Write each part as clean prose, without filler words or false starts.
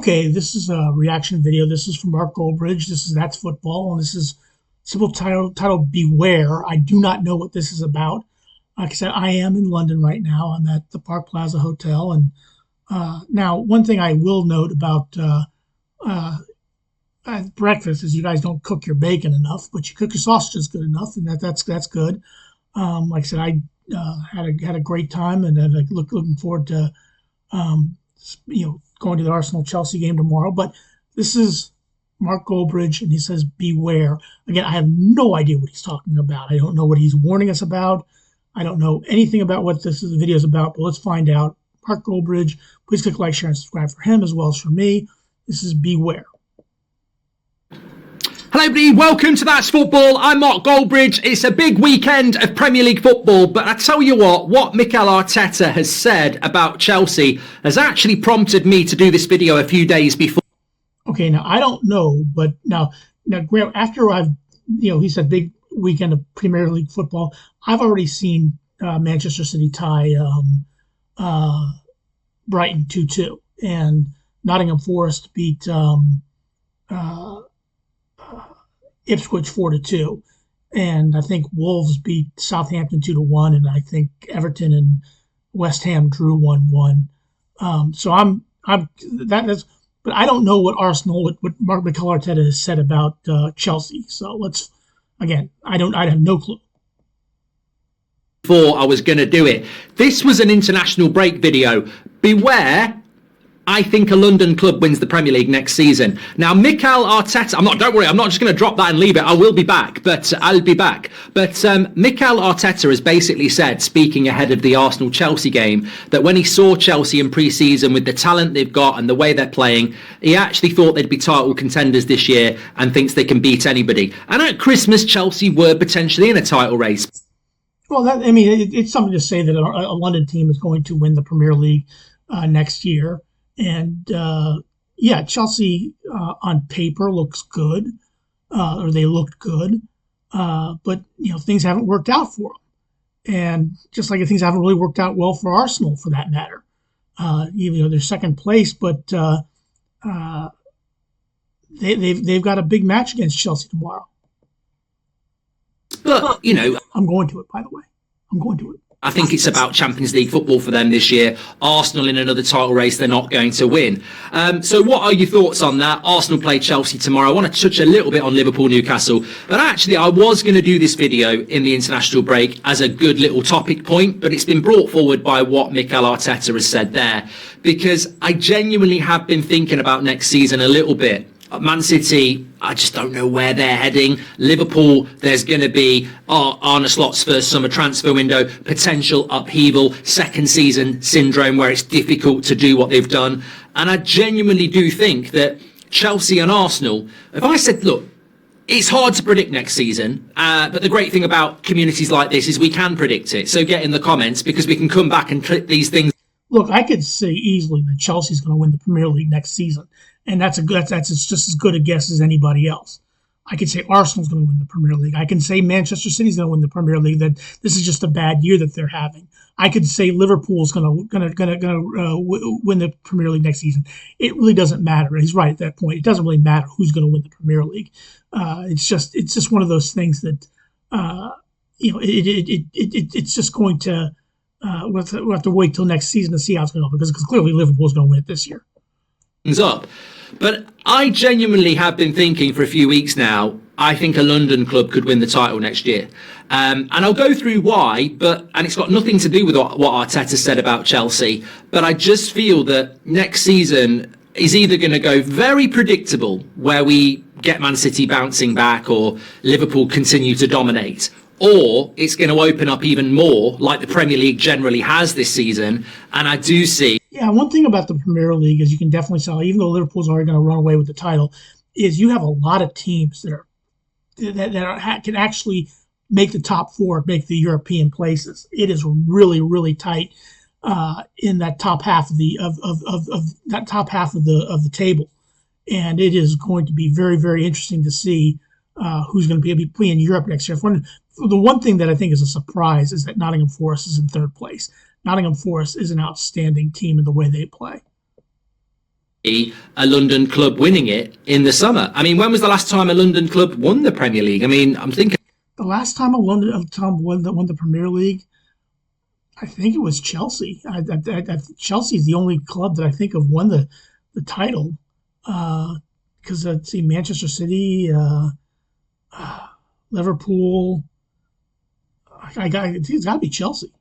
Okay, this is a reaction video. This is from Mark Goldbridge. That's football, and this is simple title Beware. I do not know what this is about. Like I said, I am in London right now. I'm at the Park Plaza Hotel, and now one thing I will note about uh, breakfast is you guys don't cook your bacon enough, but you cook your sausages good enough, and that's good. Like I said, I had a great time, and looking forward to um, going to the Arsenal Chelsea game tomorrow. But this is Mark Goldbridge, and he says, "Beware." Again, I have no idea what he's talking about. I don't know what he's warning us about. I don't know anything about what this video is about, but let's find out. Mark Goldbridge, please click like, share, and subscribe for him as well as for me. This is Beware. Hello everybody, welcome to That's Football. I'm Mark Goldbridge. It's a big weekend of Premier League football, but I tell you what Mikel Arteta has said about Chelsea has actually prompted me to do this video a few days before. Okay, now I don't know, but now Graham, after he said big weekend of Premier League football, I've already seen Manchester City tie Brighton 2-2, and Nottingham Forest beat Ipswich 4-2, and I think Wolves beat Southampton 2-1, and I think Everton and West Ham drew 1-1. So that's, but I don't know what what Mark Mikel Arteta has said about Chelsea. So I have no clue. Before I was going to do it, this was an international break video. Beware. I think a London club wins the Premier League next season. Now, Mikel Arteta, don't worry, I'm not just going to drop that and leave it. I will be back, but I'll be back. But Mikel Arteta has basically said, speaking ahead of the Arsenal-Chelsea game, that when he saw Chelsea in pre-season with the talent they've got and the way they're playing, he actually thought they'd be title contenders this year and thinks they can beat anybody. And at Christmas, Chelsea were potentially in a title race. Well, it's something to say that a London team is going to win the Premier League next year. And Chelsea on paper looks good, or they looked good, but things haven't worked out for them, and just like things haven't really worked out well for Arsenal, for that matter. Even though they're second place, but they've got a big match against Chelsea tomorrow. But I'm going to it. By the way, I'm going to it. I think it's about Champions League football for them this year. Arsenal in another title race, they're not going to win. So what are your thoughts on that? Arsenal play Chelsea tomorrow. I want to touch a little bit on Liverpool-Newcastle. But actually, I was going to do this video in the international break as a good little topic point, but it's been brought forward by what Mikel Arteta has said there. Because I genuinely have been thinking about next season a little bit. Man City, I just don't know where they're heading. Liverpool, there's going to be Arne Slot's first summer transfer window, potential upheaval, second season syndrome where it's difficult to do what they've done. And I genuinely do think that Chelsea and Arsenal, if I said, look, it's hard to predict next season, but the great thing about communities like this is we can predict it. So get in the comments because we can come back and clip these things. Look, I could say easily that Chelsea's going to win the Premier League next season, and that's just as good a guess as anybody else. I could say Arsenal's going to win the Premier League. I can say Manchester City's going to win the Premier League. That this is just a bad year that they're having. I could say Liverpool's going to win the Premier League next season. It really doesn't matter. He's right at that point. It doesn't really matter who's going to win the Premier League. It's just one of those things that it's just going to. We'll have to wait till next season to see how it's going to go because clearly Liverpool's going to win it this year. Up. But I genuinely have been thinking for a few weeks now, I think a London club could win the title next year. And I'll go through why, and it's got nothing to do with what Arteta said about Chelsea, but I just feel that next season is either going to go very predictable, where we get Man City bouncing back or Liverpool continue to dominate, or it's going to open up even more like the Premier League generally has this season. And I do see. Yeah, one thing about the Premier League is you can definitely tell, even though Liverpool's already going to run away with the title, is you have a lot of teams that can actually make the top four, make the European places. It is really, really tight in that top half of the table, and it is going to be very, very interesting to see who's going to be playing Europe next year. The one thing that I think is a surprise is that Nottingham Forest is in third place. Nottingham Forest is an outstanding team in the way they play. a London club winning it in the summer. I mean, when was the last time a London club won the Premier League? I mean, I'm thinking The last time a London team won the Premier League, I think it was Chelsea. Chelsea is the only club that I think of won the title. Because let's see, Manchester City, Liverpool. It's got to be Chelsea.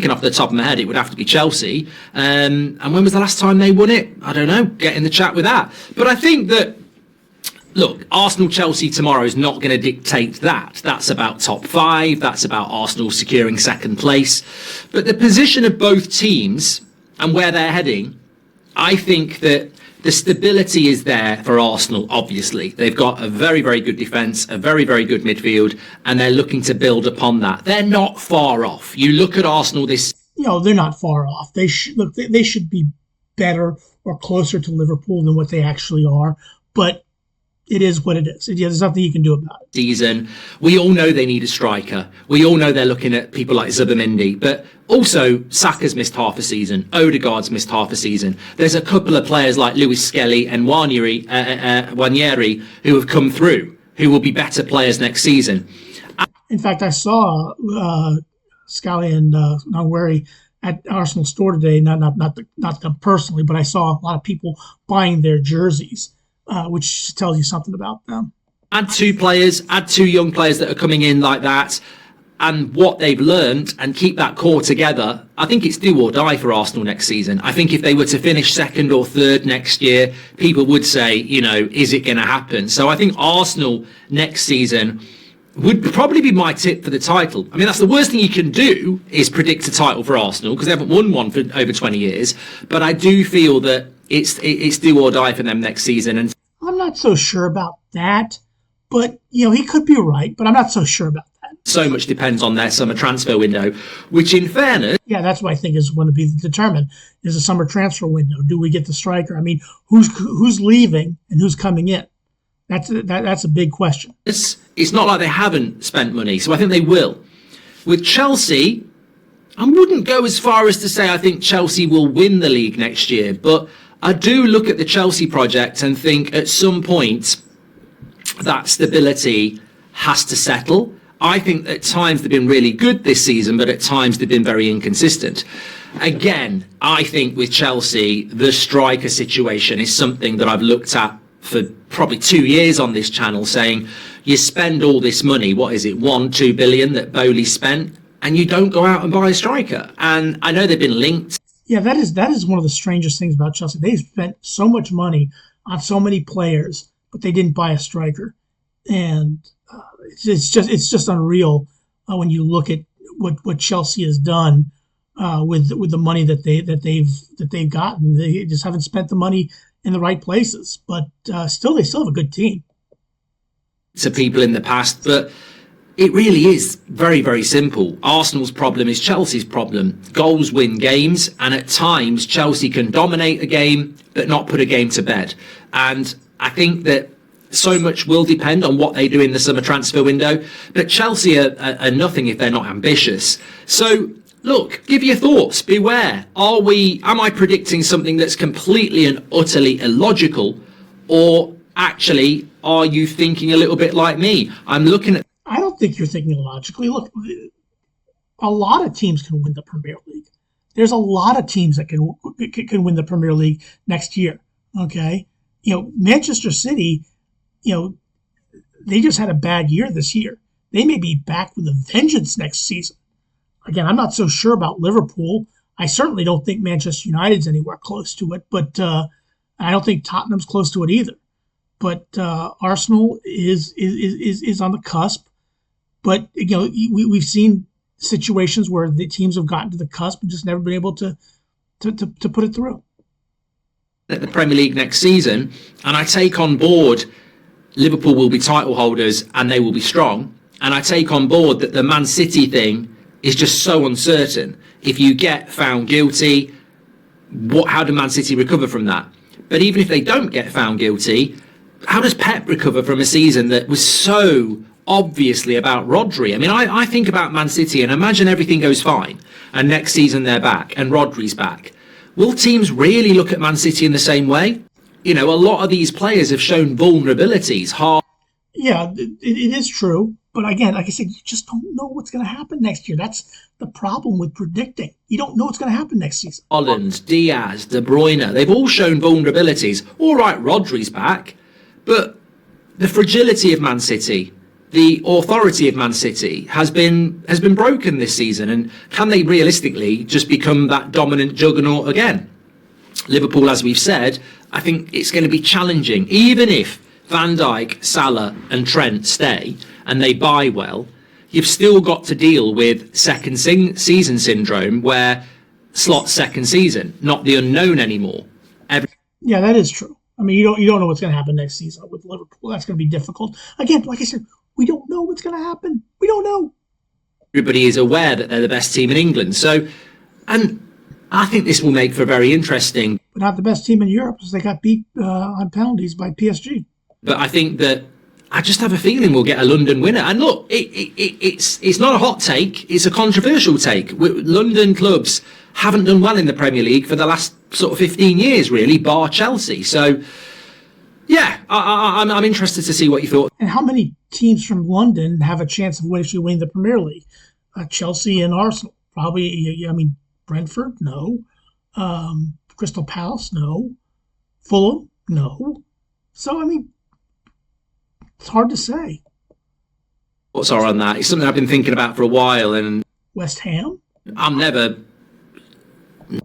off the top of my head, it would have to be Chelsea. And when was the last time they won it? I don't know. Get in the chat with that. But I think that, look, Arsenal-Chelsea tomorrow is not going to dictate that. That's about top 5. That's about Arsenal securing second place. But the position of both teams and where they're heading, I think that the stability is there for Arsenal, obviously. They've got a very, very good defence, a very, very good midfield, and they're looking to build upon that. They're not far off. You look at Arsenal this... They're not far off. They should be better or closer to Liverpool than what they actually are. But it is what it is. There's nothing you can do about it. Season. We all know they need a striker. We all know they're looking at people like Zubimendi, but also Saka's missed half a season. Odegaard's missed half a season. There's a couple of players like Lewis Skelly and Nwaneri who have come through, who will be better players next season. In fact, I saw Skelly and Nwaneri at Arsenal store today. Not them personally, but I saw a lot of people buying their jerseys. Which tells you something about them. Add 2 young players that are coming in like that, and what they've learned, and keep that core together. I think it's do or die for Arsenal next season. I think if they were to finish 2nd or 3rd next year, people would say, is it going to happen? So I think Arsenal next season would probably be my tip for the title. I mean, that's the worst thing you can do, is predict a title for Arsenal, because they haven't won one for over 20 years. But I do feel that it's do or die for them next season. And I'm not so sure about that, but he could be right, but I'm not so sure about that. So much depends on their summer transfer window, which in fairness... Yeah, that's what I think is going to be determined, is the summer transfer window. Do we get the striker? I mean, who's leaving and who's coming in? That's a big question. It's not like they haven't spent money, so I think they will. With Chelsea, I wouldn't go as far as to say I think Chelsea will win the league next year, but I do look at the Chelsea project and think at some point that stability has to settle. I think at times they've been really good this season, but at times they've been very inconsistent. Again, I think with Chelsea, the striker situation is something that I've looked at for probably 2 years on this channel, saying you spend all this money, what is it, 1-2 billion that Bowley spent, and you don't go out and buy a striker. And I know they've been linked. Yeah, that is one of the strangest things about Chelsea. They spent so much money on so many players, but they didn't buy a striker, and it's just unreal when you look at what Chelsea has done with the money that they've gotten. They just haven't spent the money in the right places, but they still have a good team. To people in the past, but it really is very, very simple. Arsenal's problem is Chelsea's problem. Goals win games, and at times Chelsea can dominate a game but not put a game to bed. And I think that so much will depend on what they do in the summer transfer window. But Chelsea are nothing if they're not ambitious. So look, give your thoughts. Beware. Am I predicting something that's completely and utterly illogical, or actually are you thinking a little bit like me? I don't think you're thinking logically. Look, a lot of teams can win the Premier League. There's a lot of teams that can win the Premier League next year. Okay, Manchester City, they just had a bad year this year. They may be back with a vengeance next season. Again, I'm not so sure about Liverpool. I certainly don't think Manchester United's anywhere close to it, but I don't think Tottenham's close to it either. But Arsenal is on the cusp. But we've seen situations where the teams have gotten to the cusp and just never been able to put it through. At the Premier League next season, and I take on board Liverpool will be title holders and they will be strong, and I take on board that the Man City thing is just so uncertain. If you get found guilty, how do Man City recover from that? But even if they don't get found guilty, how does Pep recover from a season that was so obviously about Rodri? I mean, I think about Man City and imagine everything goes fine and next season they're back and Rodri's back. will teams really look at Man City in the same way? You know, a lot of these players have shown vulnerabilities. Yeah, it is true. But again, like I said, you just don't know what's going to happen next year. That's the problem with predicting. You don't know what's going to happen next season. Holland, Diaz, De Bruyne, they've all shown vulnerabilities. All right, Rodri's back, but the fragility of Man City, the authority of Man City has been broken this season. And can they realistically just become that dominant juggernaut again? Liverpool, as we've said, I think it's going to be challenging. Even if Van Dijk, Salah and Trent stay and they buy well, you've still got to deal with second season syndrome, where Slot's second season, not the unknown anymore. Yeah, that is true. I mean, you don't know what's going to happen next season with Liverpool. That's going to be difficult. Again, like I said, we don't know what's going to happen. We don't know. Everybody is aware that they're the best team in England. So, and I think this will make for very interesting. But not the best team in Europe, because they got beat on penalties by PSG. But I think that I just have a feeling we'll get a London winner. And look, it's not a hot take. It's a controversial take. London clubs haven't done well in the Premier League for the last sort of 15 years, really, bar Chelsea. So, yeah, I'm interested to see what you thought. And how many teams from London have a chance of actually winning the Premier League? Chelsea and Arsenal. Probably, I mean, Brentford, no. Crystal Palace, no. Fulham, no. So, I mean, it's hard to say. What's on that? It's something I've been thinking about for a while. And West Ham? I'm never...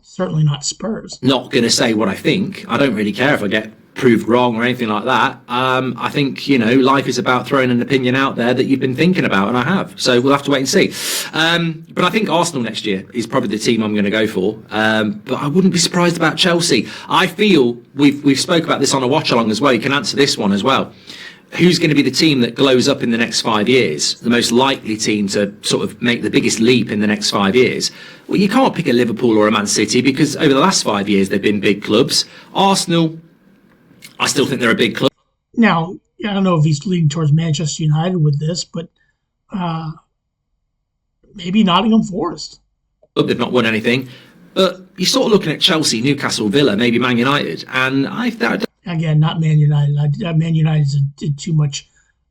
Certainly not Spurs. Not going to say what I think. I don't really care if I get proved wrong or anything like that. I think, you know, life is about throwing an opinion out there that you've been thinking about, and I have. So we'll have to wait and see. But I think Arsenal next year is probably the team I'm going to go for. But I wouldn't be surprised about Chelsea. I feel we've spoke about this on a watch along as well. You can answer this one as well. Who's going to be the team that glows up in the next 5 years? The most likely team to sort of make the biggest leap in the next 5 years? Well, you can't pick a Liverpool or a Man City, because over the last 5 years they've been big clubs. Arsenal, I still think they're a big club. Now, I don't know if he's leaning towards Manchester United with this, but maybe Nottingham Forest. They've not won anything. But you're sort of looking at Chelsea, Newcastle, Villa, maybe Man United. And again, not Man United. Man United did too much,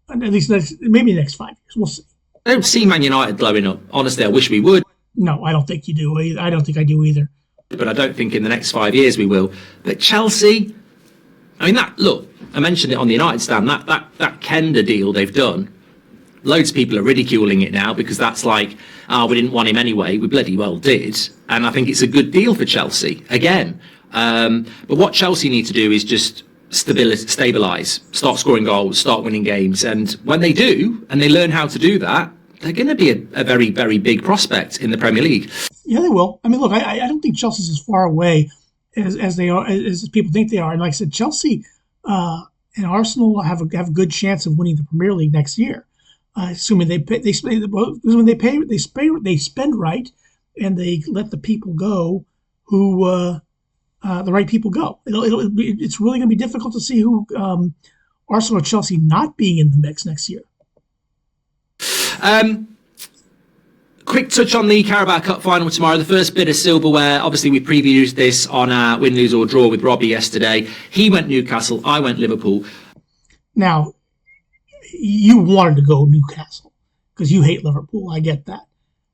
at least maybe the next 5 years. We'll see. I don't see Man United blowing up. Honestly, I wish we would. No, I don't think you do. I don't think I do either. But I don't think in the next 5 years we will. But Chelsea, I mean, look, I mentioned it on the United stand, that Kenda deal they've done. Loads of people are ridiculing it now because that's like, we didn't want him anyway. We bloody well did. And I think it's a good deal for Chelsea, again. But what Chelsea need to do is just stabilise, start scoring goals, start winning games. And when they do, and they learn how to do that, they're going to be a very, very big prospect in the Premier League. Yeah, they will. I mean, look, I don't think Chelsea's as far away as they are, as people think they are. And like I said, Chelsea and Arsenal have a good chance of winning the Premier League next year, assuming they spend right, and they let the people go who the right people go. It's really going to be difficult to see who Arsenal or Chelsea not being in the mix next year. Quick touch on the Carabao Cup final tomorrow. The first bit of silverware. Obviously, we previewed this on our win, lose or draw with Robbie yesterday. He went Newcastle. I went Liverpool. Now, you wanted to go Newcastle because you hate Liverpool. I get that.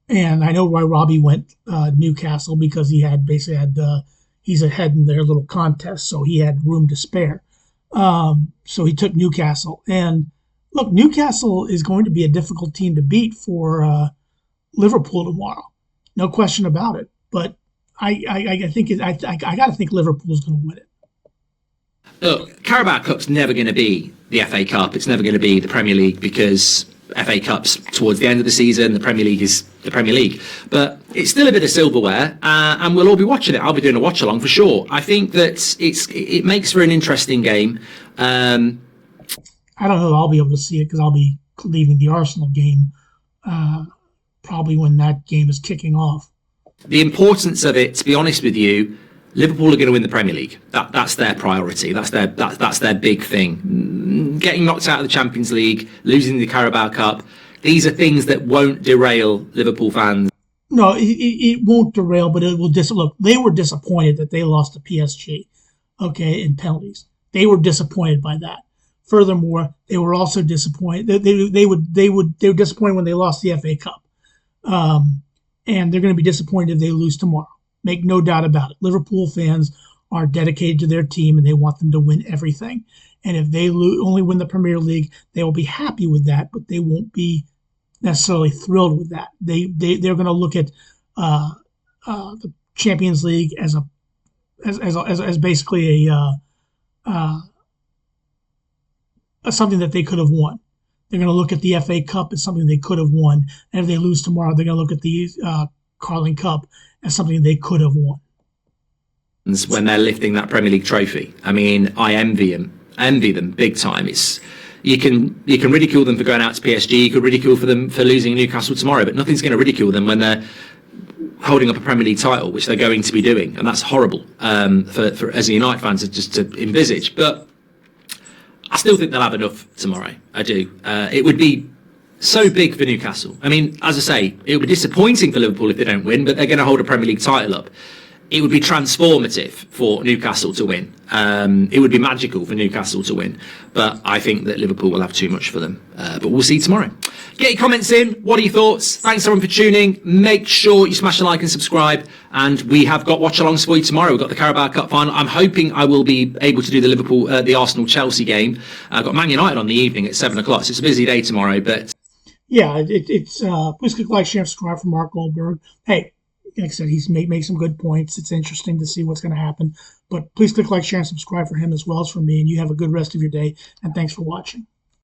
And I know why Robbie went Newcastle, because he's ahead in their little contest, so he had room to spare. So he took Newcastle. And look, Newcastle is going to be a difficult team to beat for Liverpool tomorrow, no question about it. But I got to think Liverpool's going to win it. Look, Carabao Cup's never going to be the FA Cup. It's never going to be the Premier League, because FA Cup's towards the end of the season. The Premier League is the Premier League. But it's still a bit of silverware, and we'll all be watching it. I'll be doing a watch along for sure. I think that it makes for an interesting game. I don't know if I'll be able to see it because I'll be leaving the Arsenal game probably when that game is kicking off. The importance of it, to be honest with you, Liverpool are going to win the Premier League. That's their priority. That's their big thing. Getting knocked out of the Champions League, losing the Carabao Cup, these are things that won't derail Liverpool fans. No, it won't derail, but it will look. They were disappointed that they lost to PSG, okay, in penalties. They were disappointed by that. Furthermore, they were also disappointed. They were disappointed when they lost the FA Cup, and they're going to be disappointed if they lose tomorrow. Make no doubt about it. Liverpool fans are dedicated to their team and they want them to win everything. And if they only win the Premier League, they will be happy with that, but they won't be necessarily thrilled with that. They're going to look at the Champions League as basically something that they could have won. They're going to look at the FA Cup as something they could have won, and if they lose tomorrow, they're going to look at the Carling Cup as something they could have won. When they're lifting that Premier League trophy, I mean, I envy them big time. You can ridicule them for going out to PSG. You could ridicule them for losing Newcastle tomorrow, but nothing's going to ridicule them when they're holding up a Premier League title, which they're going to be doing, and that's horrible for as a United fan just to envisage. But I still think they'll have enough tomorrow. I do. It would be so big for Newcastle. I mean, as I say, it would be disappointing for Liverpool if they don't win, but they're going to hold a Premier League title up. It would be transformative for Newcastle to win. It would be magical for Newcastle to win. But I think that Liverpool will have too much for them. But we'll see tomorrow. Get your comments in. What are your thoughts? Thanks everyone for tuning. Make sure you smash a like and subscribe. And we have got watch-alongs for you tomorrow. We've got the Carabao Cup final. I'm hoping I will be able to do the Arsenal-Chelsea game. I've got Man United on the evening at 7 o'clock. So it's a busy day tomorrow. But yeah, please click like, share, subscribe for Mark Goldberg. Hey, like I said, he's made some good points. It's interesting to see what's going to happen. But please click like, share, and subscribe for him as well as for me. And you have a good rest of your day. And thanks for watching.